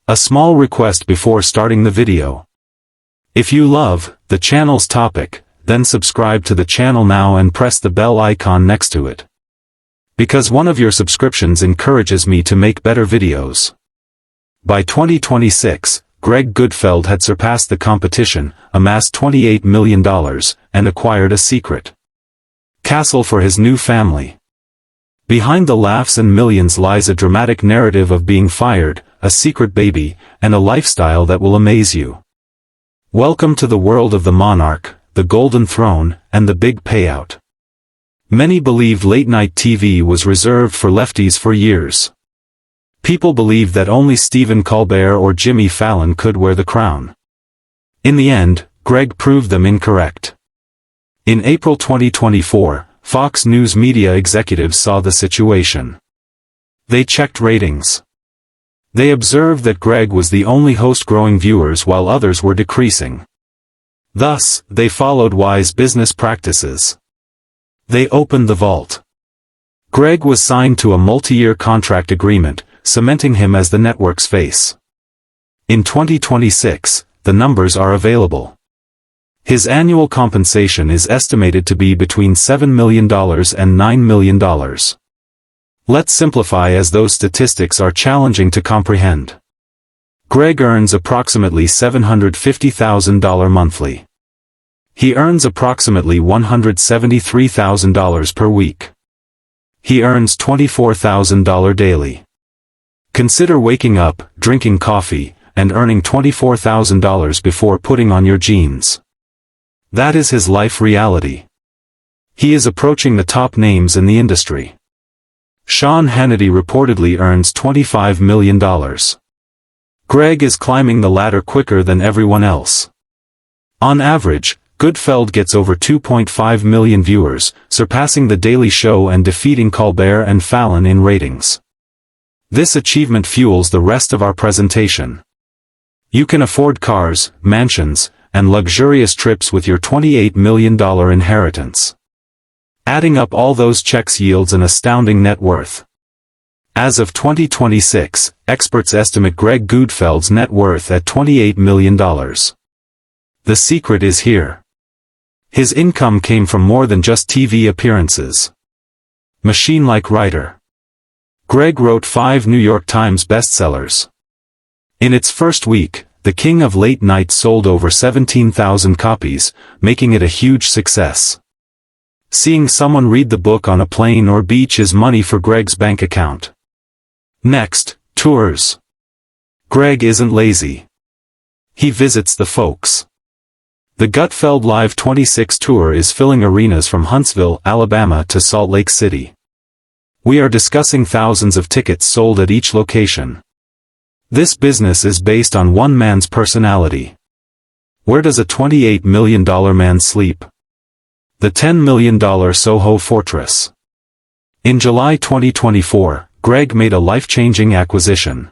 A small request before starting the video. If you love the channel's topic, then subscribe to the channel now and press the bell icon next to it. Because one of your subscriptions encourages me to make better videos. By 2026, Greg Gutfeld had surpassed the competition, amassed $28 million, and acquired a secret castle for his new family. Behind the laughs and millions lies a dramatic narrative of being fired, a secret baby, and a lifestyle that will amaze you. Welcome to the world of the monarch, the golden throne, and the big payout. Many believed late-night TV was reserved for lefties for years. People believed that only Stephen Colbert or Jimmy Fallon could wear the crown. In the end, Greg proved them incorrect. In April 2024, Fox News media executives saw the situation. They checked ratings. They observed that Greg was the only host growing viewers while others were decreasing. Thus, they followed wise business practices. They opened the vault. Greg was signed to a multi-year contract agreement, cementing him as the network's face. In 2026, the numbers are available. His annual compensation is estimated to be between $7 million and $9 million. Let's simplify as those statistics are challenging to comprehend. Greg earns approximately $750,000 monthly. He earns approximately $173,000 per week. He earns $24,000 daily. Consider waking up, drinking coffee, and earning $24,000 before putting on your jeans. That is his life reality. He is approaching the top names in the industry. Sean Hannity reportedly earns $25 million. Greg is climbing the ladder quicker than everyone else. On average, Gutfeld gets over 2.5 million viewers, surpassing The Daily Show and defeating Colbert and Fallon in ratings. This achievement fuels the rest of our presentation. You can afford cars, mansions, and luxurious trips with your $28 million inheritance. Adding up all those checks yields an astounding net worth. As of 2026, experts estimate Greg Gutfeld's net worth at $28 million. The secret is here. His income came from more than just TV appearances. Machine-like writer. Greg wrote 5 New York Times bestsellers. In its first week, The King of Late Night sold over 17,000 copies, making it a huge success. Seeing someone read the book on a plane or beach is money for Greg's bank account. Next, tours. Greg isn't lazy. He visits the folks. The Gutfeld Live 26 tour is filling arenas from Huntsville, Alabama to Salt Lake City. We are discussing thousands of tickets sold at each location. This business is based on one man's personality. Where does a $28 million man sleep? The $10 million Soho Fortress. In July 2024, Greg made a life-changing acquisition.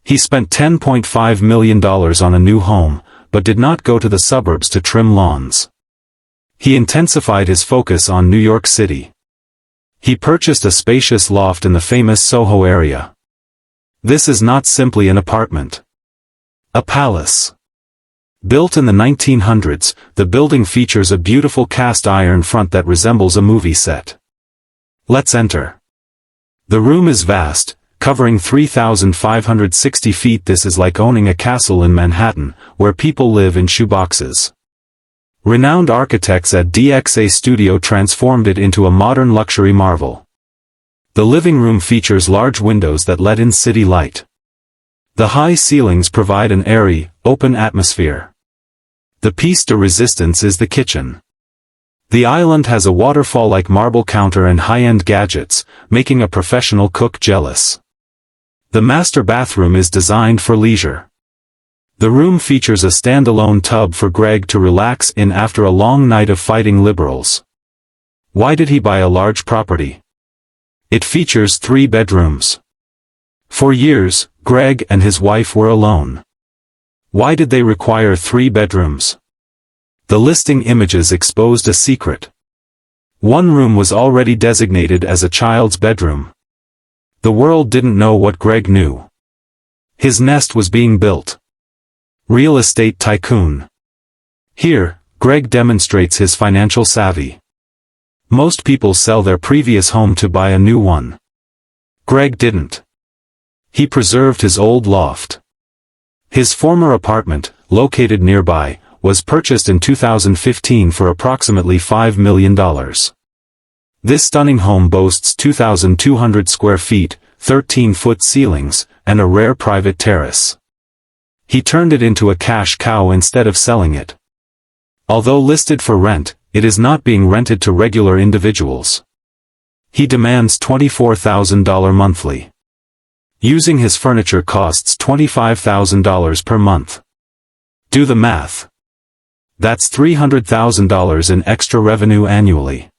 He spent $10.5 million on a new home, but did not go to the suburbs to trim lawns. He intensified his focus on New York City. He purchased a spacious loft in the famous Soho area. This is not simply an apartment. A palace. Built in the 1900s, the building features a beautiful cast-iron front that resembles a movie set. Let's enter. The room is vast, covering 3,560 feet. This is like owning a castle in Manhattan, where people live in shoeboxes. Renowned architects at DXA Studio transformed it into a modern luxury marvel. The living room features large windows that let in city light. The high ceilings provide an airy, open atmosphere. The piece de resistance is the kitchen. The island has a waterfall-like marble counter and high-end gadgets, making a professional cook jealous. The master bathroom is designed for leisure. The room features a standalone tub for Greg to relax in after a long night of fighting liberals. Why did he buy a large property? It features 3 bedrooms. For years, Greg and his wife were alone. Why did they require 3 bedrooms? The listing images exposed a secret. One room was already designated as a child's bedroom. The world didn't know what Greg knew. His nest was being built. Real estate tycoon. Here, Greg demonstrates his financial savvy. Most people sell their previous home to buy a new one. Greg didn't. He preserved his old loft. His former apartment, located nearby, was purchased in 2015 for approximately $5 million. This stunning home boasts 2,200 square feet, 13-foot ceilings, and a rare private terrace. He turned it into a cash cow instead of selling it. Although listed for rent, it is not being rented to regular individuals. He demands $24,000 monthly. Using his furniture costs $25,000 per month. Do the math. That's $300,000 in extra revenue annually.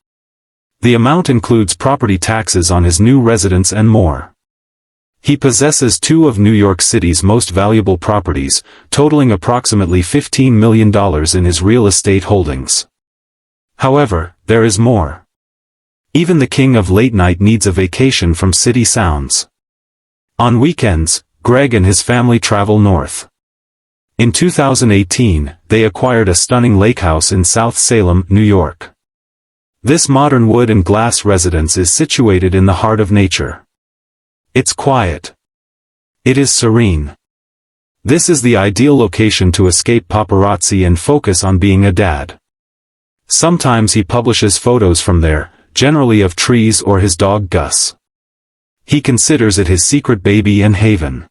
The amount includes property taxes on his new residence and more. He possesses two of New York City's most valuable properties, totaling approximately $15 million in his real estate holdings. However, there is more. Even the king of late night needs a vacation from city sounds. On weekends, Greg and his family travel north. In 2018, they acquired a stunning lake house in South Salem, New York. This modern wood and glass residence is situated in the heart of nature. It's quiet. It is serene. This is the ideal location to escape paparazzi and focus on being a dad. Sometimes he publishes photos from there, generally of trees or his dog Gus. He considers it his secret baby and haven.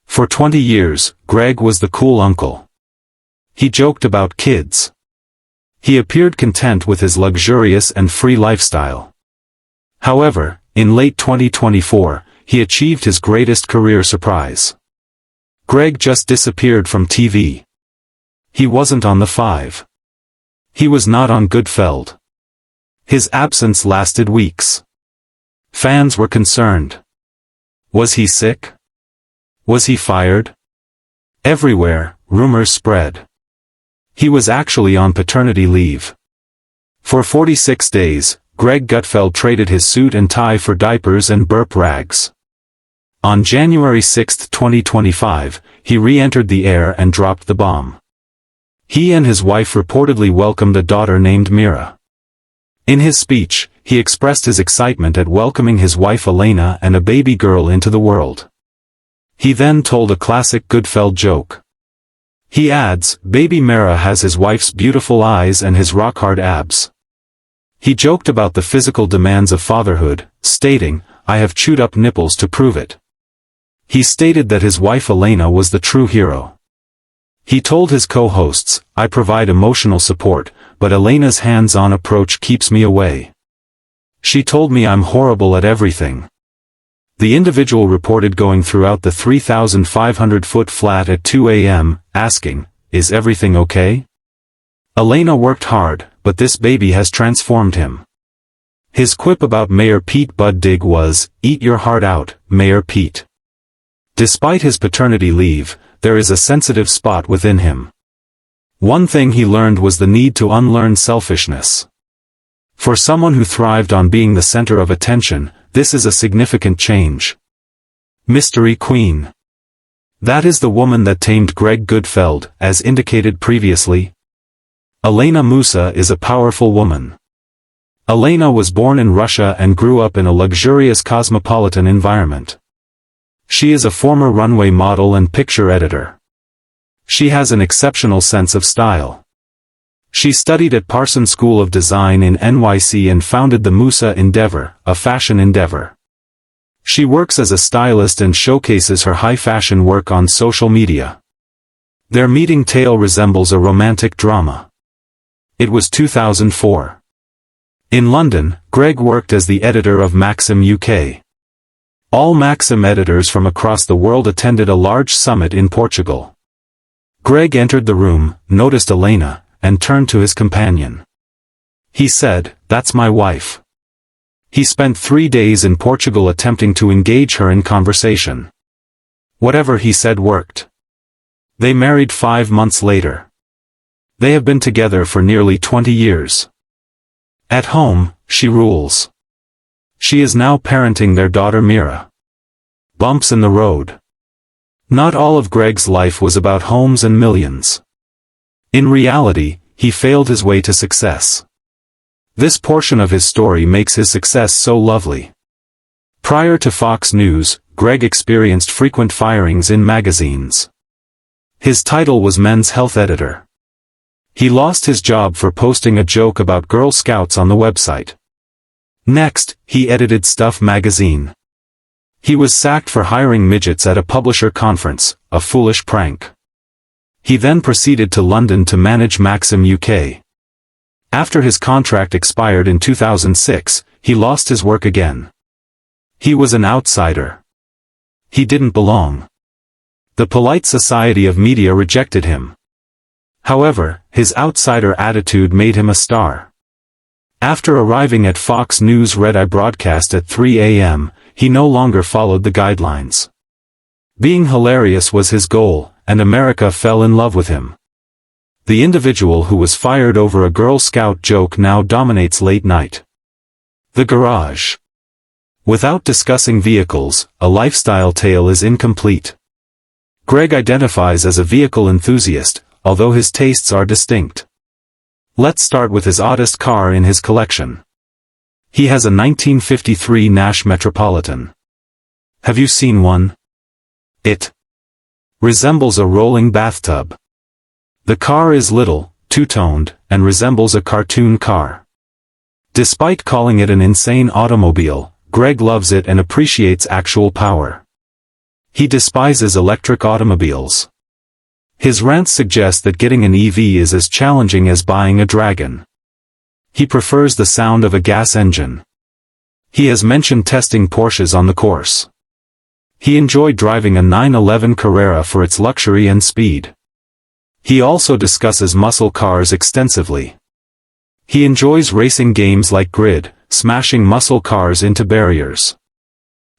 For 20 years, Greg was the cool uncle. He joked about kids. He appeared content with his luxurious and free lifestyle. However, in late 2024, he achieved his greatest career surprise. Greg just disappeared from TV. He wasn't on the 5. He was not on Gutfeld. His absence lasted weeks. Fans were concerned. Was he sick? Was he fired? Everywhere, rumors spread. He was actually on paternity leave. For 46 days, Greg Gutfeld traded his suit and tie for diapers and burp rags. On January 6, 2025, he re-entered the air and dropped the bomb. He and his wife reportedly welcomed a daughter named Mira. In his speech, he expressed his excitement at welcoming his wife Elena and a baby girl into the world. He then told a classic Gutfeld joke. He adds, "Baby Mira has his wife's beautiful eyes and his rock-hard abs." He joked about the physical demands of fatherhood, stating, "I have chewed up nipples to prove it." He stated that his wife Elena was the true hero. He told his co-hosts, "I provide emotional support, but Elena's hands-on approach keeps me away. She told me I'm horrible at everything." The individual reported going throughout the 3,500-foot flat at 2 a.m., asking, "Is everything okay?" Elena worked hard, but this baby has transformed him. His quip about Mayor Pete Buttigieg was, "Eat your heart out, Mayor Pete." Despite his paternity leave, there is a sensitive spot within him. One thing he learned was the need to unlearn selfishness. For someone who thrived on being the center of attention, this is a significant change. Mystery Queen. That is the woman that tamed Greg Gutfeld, as indicated previously. Elena Musa is a powerful woman. Elena was born in Russia and grew up in a luxurious cosmopolitan environment. She is a former runway model and picture editor. She has an exceptional sense of style. She studied at Parsons School of Design in NYC and founded the Musa Endeavor, a fashion endeavor. She works as a stylist and showcases her high-fashion work on social media. Their meeting tale resembles a romantic drama. It was 2004. In London, Greg worked as the editor of Maxim UK. All Maxim editors from across the world attended a large summit in Portugal. Greg entered the room, noticed Elena, and turned to his companion. He said, "That's my wife." He spent 3 days in Portugal attempting to engage her in conversation. Whatever he said worked. They married 5 months later. They have been together for nearly 20 years. At home, she rules. She is now parenting their daughter Mira. Bumps in the road. Not all of Greg's life was about homes and millions. In reality, he failed his way to success. This portion of his story makes his success so lovely. Prior to Fox News, Greg experienced frequent firings in magazines. His title was Men's Health Editor. He lost his job for posting a joke about Girl Scouts on the website. Next, he edited Stuff magazine. He was sacked for hiring midgets at a publisher conference, a foolish prank. He then proceeded to London to manage Maxim UK. After his contract expired in 2006, he lost his work again. He was an outsider. He didn't belong. The polite society of media rejected him. However, his outsider attitude made him a star. After arriving at Fox News' red-eye broadcast at 3 a.m., he no longer followed the guidelines. Being hilarious was his goal, and America fell in love with him. The individual who was fired over a Girl Scout joke now dominates late night. The Garage. Without discussing vehicles, a lifestyle tale is incomplete. Greg identifies as a vehicle enthusiast, although his tastes are distinct. Let's start with his oddest car in his collection. He has a 1953 Nash Metropolitan. Have you seen one? It resembles a rolling bathtub. The car is little, two-toned, and resembles a cartoon car. Despite calling it an insane automobile, Greg loves it and appreciates actual power. He despises electric automobiles. His rants suggest that getting an EV is as challenging as buying a dragon. He prefers the sound of a gas engine. He has mentioned testing Porsches on the course. He enjoyed driving a 911 Carrera for its luxury and speed. He also discusses muscle cars extensively. He enjoys racing games like Grid, smashing muscle cars into barriers.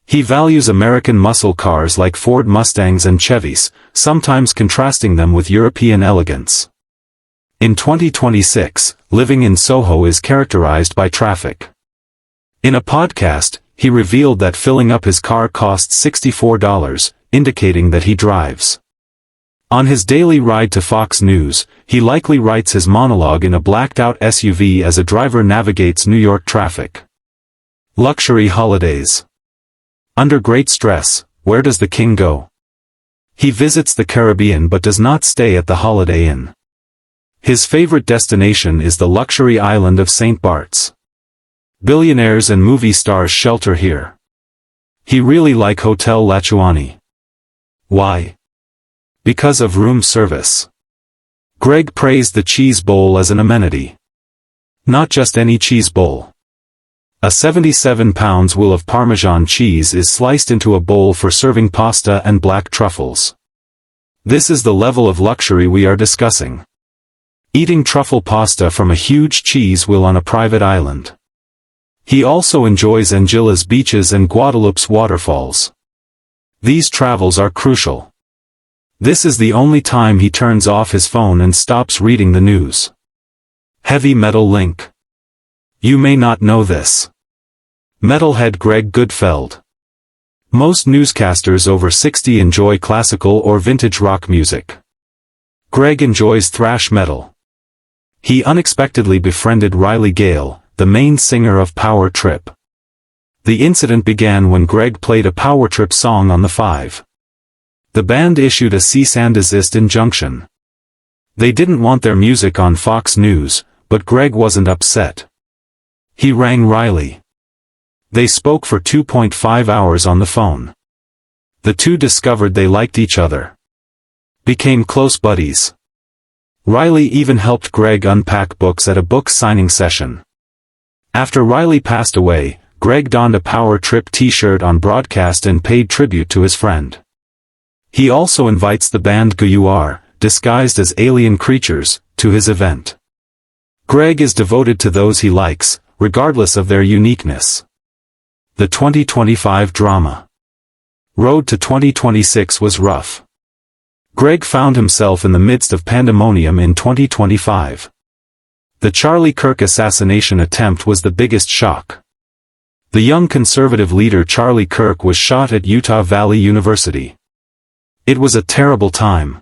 He values American muscle cars like Ford Mustangs and Chevys, sometimes contrasting them with European elegance. In 2026, living in Soho is characterized by traffic. In a podcast, he revealed that filling up his car costs $64, indicating that he drives. On his daily ride to Fox News, he likely writes his monologue in a blacked-out SUV as a driver navigates New York traffic. Luxury holidays. Under great stress, where does the king go? He visits the Caribbean but does not stay at the Holiday Inn. His favorite destination is the luxury island of St. Bart's. Billionaires and movie stars shelter here. He really likes Hotel Lachuani. Why? Because of room service. Greg praised the cheese bowl as an amenity. Not just any cheese bowl. A 77-pound wheel of Parmesan cheese is sliced into a bowl for serving pasta and black truffles. This is the level of luxury we are discussing. Eating truffle pasta from a huge cheese wheel on a private island. He also enjoys Anguilla's beaches and Guadeloupe's waterfalls. These travels are crucial. This is the only time he turns off his phone and stops reading the news. Heavy metal link. You may not know this. Metalhead Greg Gutfeld. Most newscasters over 60 enjoy classical or vintage rock music. Greg enjoys thrash metal. He unexpectedly befriended Riley Gale, the main singer of Power Trip. The incident began when Greg played a Power Trip song on the 5. The band issued a cease and desist injunction. They didn't want their music on Fox News, but Greg wasn't upset. He rang Riley. They spoke for 2.5 hours on the phone. The two discovered they liked each other. Became close buddies. Riley even helped Greg unpack books at a book signing session. After Riley passed away, Greg donned a Power Trip t-shirt on broadcast and paid tribute to his friend. He also invites the band GUR, disguised as alien creatures, to his event. Greg is devoted to those he likes, regardless of their uniqueness. The 2025 drama. Road to 2026 was rough. Greg found himself in the midst of pandemonium in 2025. The Charlie Kirk assassination attempt was the biggest shock. The young conservative leader Charlie Kirk was shot at Utah Valley University. It was a terrible time.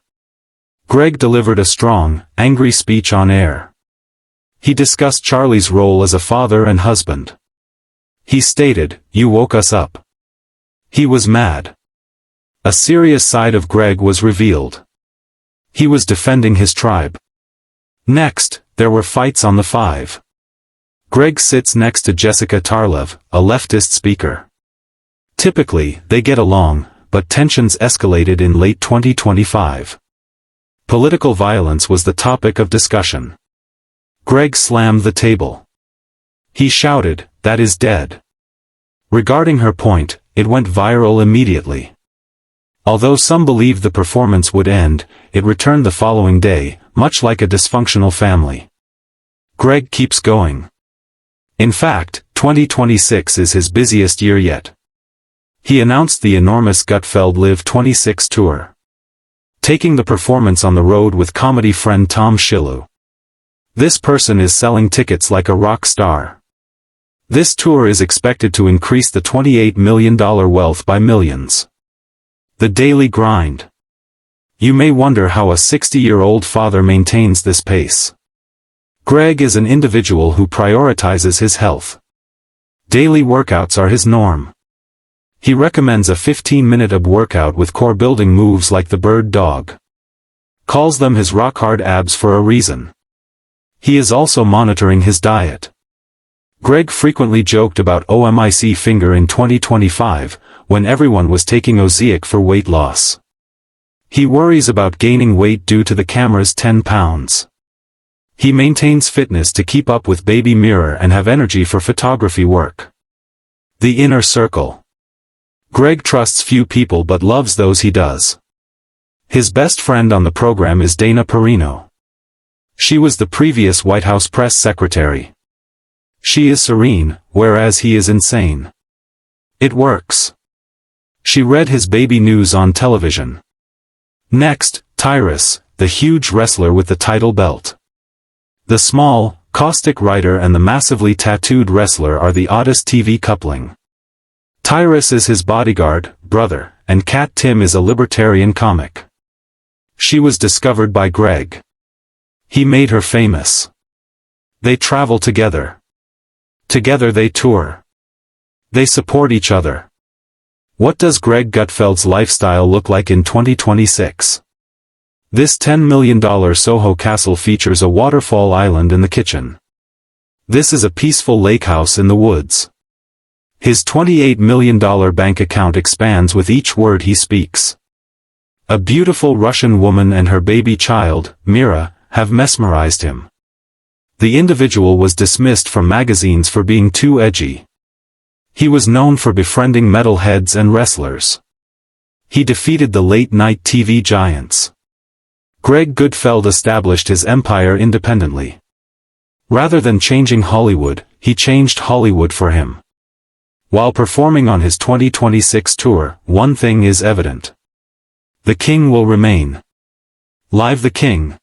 Greg delivered a strong, angry speech on air. He discussed Charlie's role as a father and husband. He stated, "You woke us up." He was mad. A serious side of Greg was revealed. He was defending his tribe. Next, there were fights on the Five. Greg sits next to Jessica Tarlev, a leftist speaker. Typically, they get along, but tensions escalated in late 2025. Political violence was the topic of discussion. Greg slammed the table. He shouted, "That is dead." Regarding her point, it went viral immediately. Although some believed the performance would end, it returned the following day, much like a dysfunctional family. Greg keeps going. In fact, 2026 is his busiest year yet. He announced the enormous Gutfeld Live 26 tour, taking the performance on the road with comedy friend Tom Shiloh. This person is selling tickets like a rock star. This tour is expected to increase the $28 million wealth by millions. The daily grind. You may wonder how a 60-year-old father maintains this pace. Greg is an individual who prioritizes his health. Daily workouts are his norm. He recommends a 15-minute ab workout with core-building moves like the bird dog. Calls them his rock-hard abs for a reason. He is also monitoring his diet. Greg frequently joked about OMIC finger in 2025, when everyone was taking Ozempic for weight loss. He worries about gaining weight due to the camera's 10 pounds. He maintains fitness to keep up with baby mirror and have energy for photography work. The inner circle. Greg trusts few people but loves those he does. His best friend on the program is Dana Perino. She was the previous White House press secretary. She is serene, whereas he is insane. It works. She read his baby news on television. Next, Tyrus, the huge wrestler with the title belt. The small, caustic writer and the massively tattooed wrestler are the oddest TV coupling. Tyrus is his bodyguard, brother, and Cat Tim is a libertarian comic. She was discovered by Greg. He made her famous. They travel together. Together they tour. They support each other. What does Greg Gutfeld's lifestyle look like in 2026? This $10 million Soho castle features a waterfall island in the kitchen. This is a peaceful lake house in the woods. His $28 million bank account expands with each word he speaks. A beautiful Russian woman and her baby child, Mira, have mesmerized him. The individual was dismissed from magazines for being too edgy. He was known for befriending metalheads and wrestlers. He defeated the late-night TV giants. Greg Gutfeld established his empire independently. Rather than changing Hollywood, he changed Hollywood for him. While performing on his 2026 tour, one thing is evident. The king will remain. Live the King.